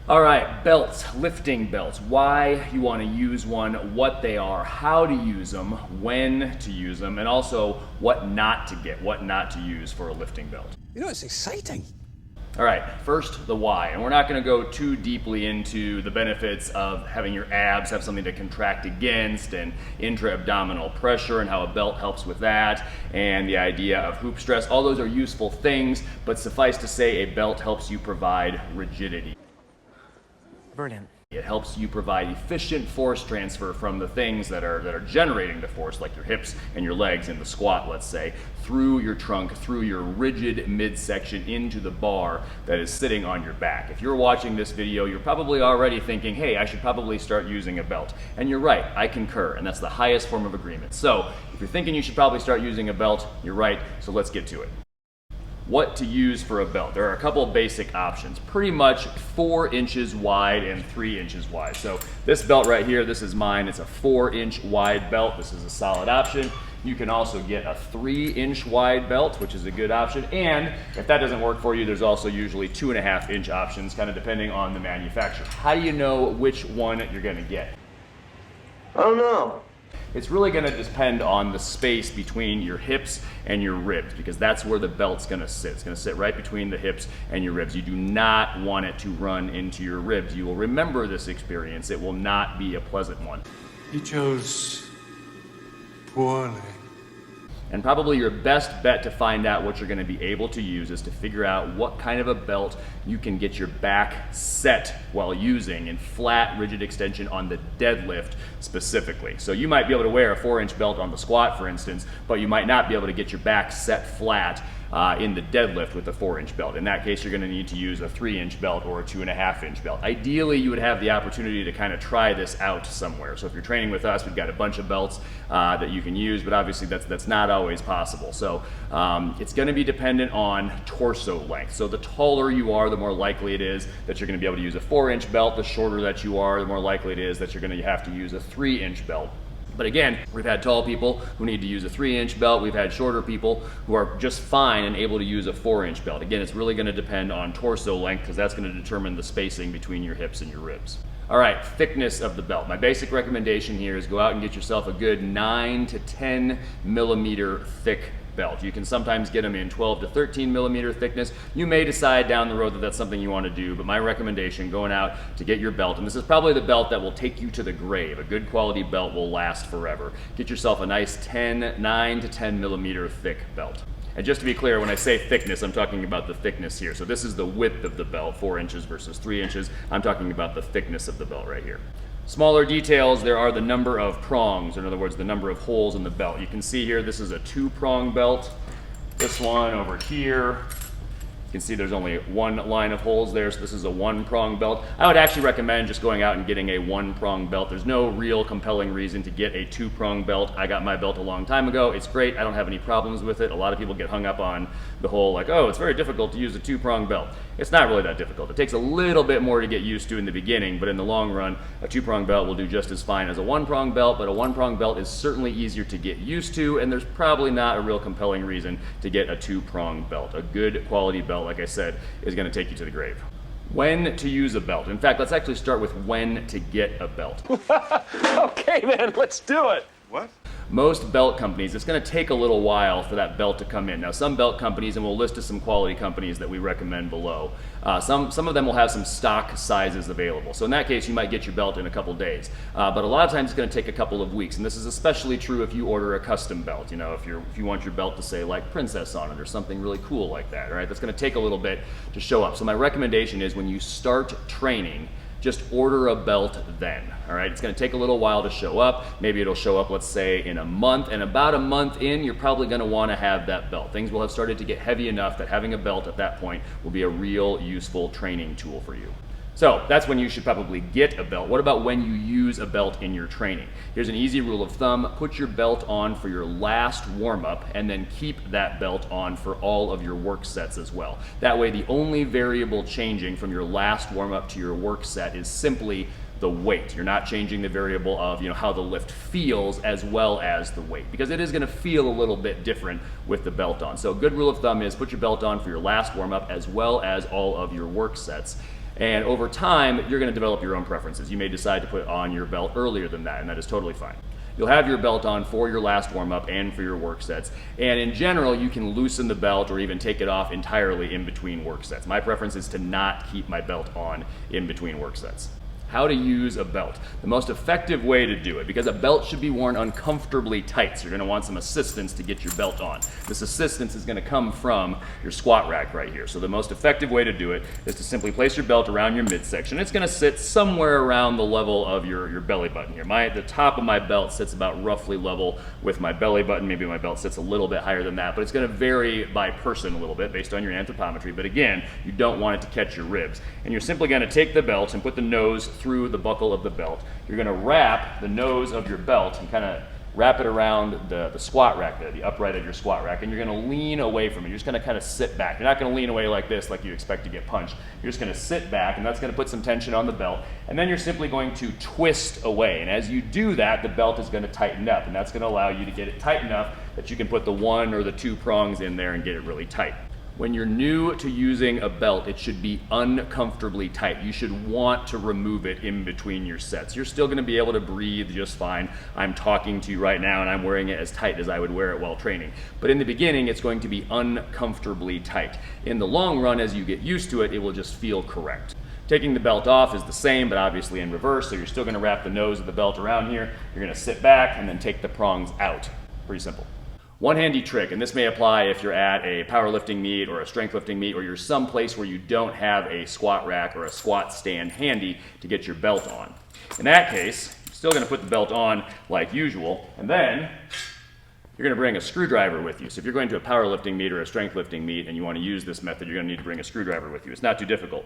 All right, belts, lifting belts, why you want to use one, what they are, how to use them, when to use them, and also what not to get, what not to use for a lifting belt. You know, it's exciting. All right, first the why, and we're not going to go too deeply into the benefits of having your abs have something to contract against and intra-abdominal pressure and how a belt helps with that, and the idea of hoop stress. All those are useful things, but suffice to say a belt helps you provide rigidity. Brilliant. It helps you provide efficient force transfer from the things that are generating the force, like your hips and your legs in the squat, let's say, through your trunk, through your rigid midsection into the bar that is sitting on your back. If you're watching this video, you're probably already thinking, hey, I should probably start using a belt. And you're right, I concur, and that's the highest form of agreement. So if you're thinking you should probably start using a belt, you're right, so let's get to it. What to use for a belt. There are a couple of basic options, pretty much 4 inches wide and 3 inches wide. So this belt right here, this is mine. It's a 4-inch wide belt. This is a solid option. You can also get a 3-inch wide belt, which is a good option. And if that doesn't work for you, there's also usually 2.5-inch options, kind of depending on the manufacturer. How do you know which one you're gonna get? I don't know. It's really going to depend on the space between your hips and your ribs, because that's where the belt's going to sit. It's going to sit right between the hips and your ribs. You do not want it to run into your ribs. You will remember this experience. It will not be a pleasant one. You chose poorly. And probably your best bet to find out what you're going to be able to use is to figure out what kind of a belt you can get your back set while using in flat, rigid extension on the deadlift specifically. So you might be able to wear a 4-inch belt on the squat, for instance, but you might not be able to get your back set flat in the deadlift with a 4-inch belt. In that case, you're going to need to use a 3-inch belt or a 2.5-inch belt. Ideally, you would have the opportunity to kind of try this out somewhere. So if you're training with us, we've got a bunch of belts that you can use, but obviously that's not always possible. So it's going to be dependent on torso length. So the taller you are, the more likely it is that you're going to be able to use a 4-inch belt. The shorter that you are, the more likely it is that you're going to have to use a 3-inch belt. But again, we've had tall people who need to use a 3-inch belt. We've had shorter people who are just fine and able to use a 4-inch belt. Again, it's really going to depend on torso length, because that's going to determine the spacing between your hips and your ribs. All right, thickness of the belt. My basic recommendation here is go out and get yourself a good 9 to 10 millimeter thick belt. You can sometimes get them in 12 to 13 millimeter thickness. You may decide down the road that that's something you want to do, but my recommendation going out to get your belt, and this is probably the belt that will take you to the grave. A good quality belt will last forever. Get yourself a nice 9 to 10 millimeter thick belt. And just to be clear, when I say thickness, I'm talking about the thickness here. So this is the width of the belt, 4 inches versus 3 inches. I'm talking about the thickness of the belt right here. Smaller details, there are the number of prongs, in other words, the number of holes in the belt. You can see here, this is a 2-prong belt. This one over here, you can see there's only 1 line of holes there, so this is a 1-prong belt. I would actually recommend just going out and getting a 1-prong belt. There's no real compelling reason to get a 2-prong belt. I got my belt a long time ago. It's great. I don't have any problems with it. A lot of people get hung up on the whole, like, oh, it's very difficult to use a 2-prong belt. It's not really that difficult. It takes a little bit more to get used to in the beginning, but in the long run, a 2-prong belt will do just as fine as a 1-prong belt, but a 1-prong belt is certainly easier to get used to, and there's probably not a real compelling reason to get a 2-prong belt. A good quality belt, like I said, is going to take you to the grave. When to use a belt. In fact, let's actually start with when to get a belt. Okay, man, let's do it. What? Most belt companies, it's going to take a little while for that belt to come in. Now, some belt companies, and we'll list some quality companies that we recommend below, some of them will have some stock sizes available. So in that case, you might get your belt in a couple days. But a lot of times it's going to take a couple of weeks. And this is especially true if you order a custom belt. You know, if you want your belt to say like Princess on it or something really cool like that, right? That's going to take a little bit to show up. So my recommendation is when you start training, just order a belt then, all right? It's gonna take a little while to show up. Maybe it'll show up, let's say, in a month, and about a month in, you're probably gonna wanna have that belt. Things will have started to get heavy enough that having a belt at that point will be a real useful training tool for you. So that's when you should probably get a belt. What about when you use a belt in your training? Here's an easy rule of thumb. Put your belt on for your last warm-up and then keep that belt on for all of your work sets as well. That way the only variable changing from your last warm-up to your work set is simply the weight. You're not changing the variable of how the lift feels as well as the weight, because it is going to feel a little bit different with the belt on. So a good rule of thumb is put your belt on for your last warm-up as well as all of your work sets. And over time, you're going to develop your own preferences. You may decide to put on your belt earlier than that, and that is totally fine. You'll have your belt on for your last warm-up and for your work sets. And in general, you can loosen the belt or even take it off entirely in between work sets. My preference is to not keep my belt on in between work sets. How to use a belt. The most effective way to do it, because a belt should be worn uncomfortably tight, so you're going to want some assistance to get your belt on. This assistance is going to come from your squat rack right here. So the most effective way to do it is to simply place your belt around your midsection. It's going to sit somewhere around the level of your belly button here. The top of my belt sits about roughly level with my belly button. Maybe my belt sits a little bit higher than that, but it's going to vary by person a little bit based on your anthropometry. But again, you don't want it to catch your ribs. And you're simply going to take the belt and put the nose through the buckle of the belt. You're going to wrap the nose of your belt and kind of wrap it around the squat rack there, the upright of your squat rack, and you're going to lean away from it. You're just going to kind of sit back. You're not going to lean away like this, like you expect to get punched. You're just going to sit back, and that's going to put some tension on the belt, and then you're simply going to twist away. And as you do that, the belt is going to tighten up, and that's going to allow you to get it tight enough that you can put the 1 or the 2 prongs in there and get it really tight. When you're new to using a belt, it should be uncomfortably tight. You should want to remove it in between your sets. You're still gonna be able to breathe just fine. I'm talking to you right now and I'm wearing it as tight as I would wear it while training. But in the beginning, it's going to be uncomfortably tight. In the long run, as you get used to it, it will just feel correct. Taking the belt off is the same, but obviously in reverse, so you're still gonna wrap the nose of the belt around here. You're gonna sit back and then take the prongs out. Pretty simple. One handy trick, and this may apply if you're at a powerlifting meet or a strength lifting meet or you're someplace where you don't have a squat rack or a squat stand handy to get your belt on. In that case, you're still going to put the belt on like usual, and then you're going to bring a screwdriver with you. So if you're going to a powerlifting meet or a strength lifting meet and you want to use this method, you're going to need to bring a screwdriver with you. It's not too difficult.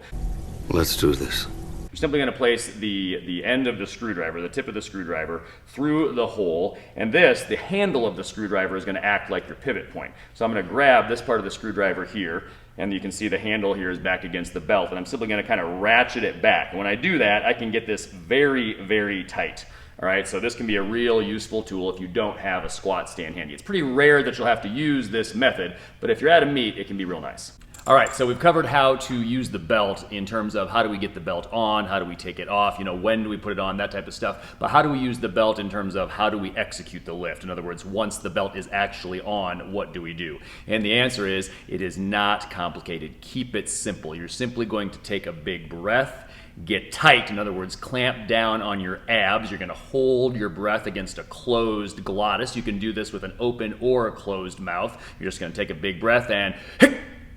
Let's do this. You're simply going to place the end of the screwdriver, the tip of the screwdriver, through the hole, and the handle of the screwdriver is going to act like your pivot point. So I'm going to grab this part of the screwdriver here, and you can see the handle here is back against the belt, and I'm simply going to kind of ratchet it back. And when I do that, I can get this very, very tight. All right, so this can be a real useful tool if you don't have a squat stand handy. It's pretty rare that you'll have to use this method, but if you're at a meet, it can be real nice. All right, so we've covered how to use the belt in terms of how do we get the belt on, how do we take it off, when do we put it on, that type of stuff. But how do we use the belt in terms of how do we execute the lift? In other words, once the belt is actually on, what do we do? And the answer is, it is not complicated. Keep it simple. You're simply going to take a big breath, get tight, in other words, clamp down on your abs. You're going to hold your breath against a closed glottis. You can do this with an open or a closed mouth. You're just going to take a big breath and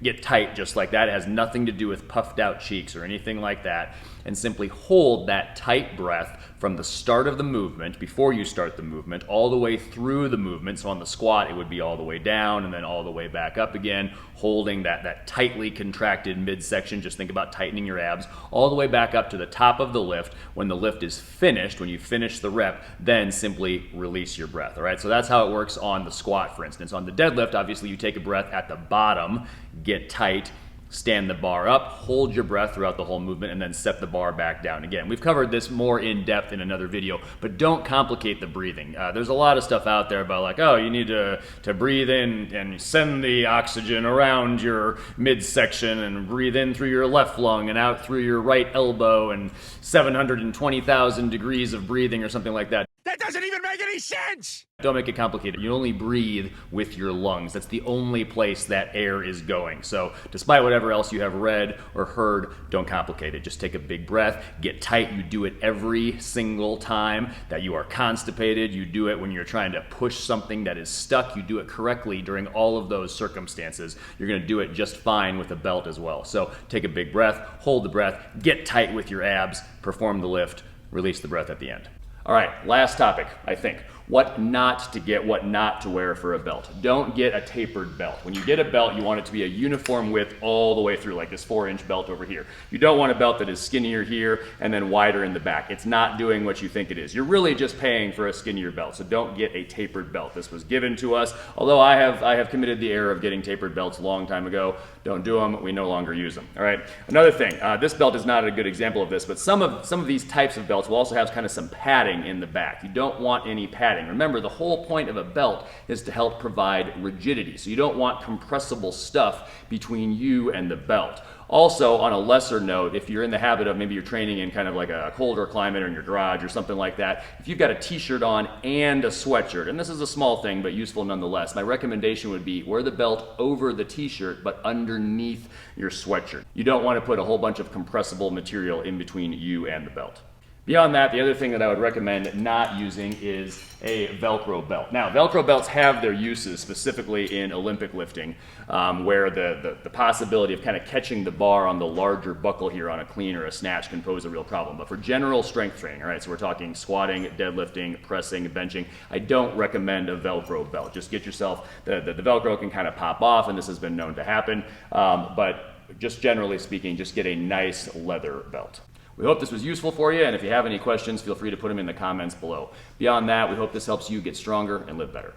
get tight just like that. It has nothing to do with puffed out cheeks or anything like that. And simply hold that tight breath from the start of the movement, before you start the movement, all the way through the movement. So on the squat, it would be all the way down and then all the way back up again, holding that tightly contracted midsection. Just think about tightening your abs all the way back up to the top of the lift. When the lift is finished, when you finish the rep, then simply release your breath. All right, so that's how it works on the squat, for instance. On the deadlift, obviously you take a breath at the bottom, get tight, stand the bar up, hold your breath throughout the whole movement, and then set the bar back down again. We've covered this more in depth in another video, but don't complicate the breathing. There's a lot of stuff out there about like, oh, you need to breathe in and send the oxygen around your midsection and breathe in through your left lung and out through your right elbow and 720,000 degrees of breathing or something like that. That doesn't even make any sense! Don't make it complicated. You only breathe with your lungs. That's the only place that air is going. So despite whatever else you have read or heard, don't complicate it. Just take a big breath, get tight. You do it every single time that you are constipated. You do it when you're trying to push something that is stuck. You do it correctly during all of those circumstances. You're going to do it just fine with a belt as well. So take a big breath, hold the breath, get tight with your abs, perform the lift, release the breath at the end. All right, last topic, I think. What not to get, what not to wear for a belt. Don't get a tapered belt. When you get a belt, you want it to be a uniform width all the way through, like this 4-inch belt over here. You don't want a belt that is skinnier here and then wider in the back. It's not doing what you think it is. You're really just paying for a skinnier belt, so don't get a tapered belt. This was given to us, although I have committed the error of getting tapered belts a long time ago. Don't do them, we no longer use them. All right, another thing, this belt is not a good example of this, but some of these types of belts will also have kind of some padding in the back. You don't want any padding. padding. Remember, the whole point of a belt is to help provide rigidity. So you don't want compressible stuff between you and the belt. Also, on a lesser note, if you're in the habit of maybe you're training in kind of like a colder climate or in your garage or something like that, if you've got a t-shirt on and a sweatshirt, and this is a small thing but useful nonetheless, my recommendation would be wear the belt over the t-shirt but underneath your sweatshirt. You don't want to put a whole bunch of compressible material in between you and the belt. Beyond that, the other thing that I would recommend not using is a Velcro belt. Now, Velcro belts have their uses, specifically in Olympic lifting, where the possibility of kind of catching the bar on the larger buckle here on a clean or a snatch can pose a real problem. But for general strength training, all right, so we're talking squatting, deadlifting, pressing, benching, I don't recommend a Velcro belt. Just get yourself, the Velcro can kind of pop off, and this has been known to happen, but just generally speaking, just get a nice leather belt. We hope this was useful for you, and if you have any questions, feel free to put them in the comments below. Beyond that, we hope this helps you get stronger and live better.